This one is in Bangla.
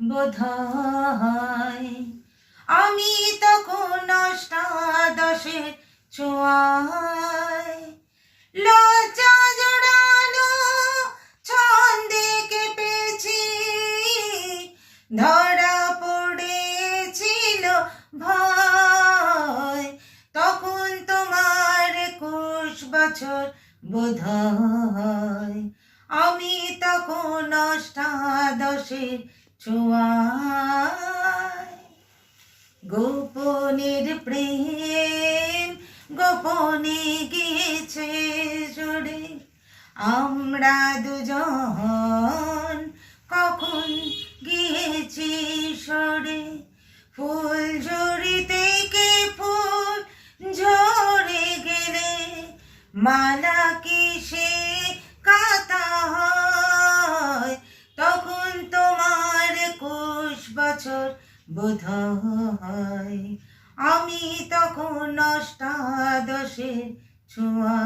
বোধহয়। আমি তখন অষ্টাদশের ছোঁয়ায় লজ্জা জড়ানো ছন্দে কেঁপেছি, ধরা পড়েছিল ভয়। তখন তোমার 21 বছর বোধহয়। আমি তখন অষ্টাদশের ছোঁয়ায়। গোপনের প্রেম গোপনে গিয়েছে জুড়ে, আমরা দুজন কখন গিয়েছি সরে। ফুল ঝুড়ি থেকে ফুল ঝরে গেলে মালা কিসে কাটা হয়। তখন তোমার 21 বছর বোধহয়। আমি তখন অষ্টাদশের ছোঁয়া।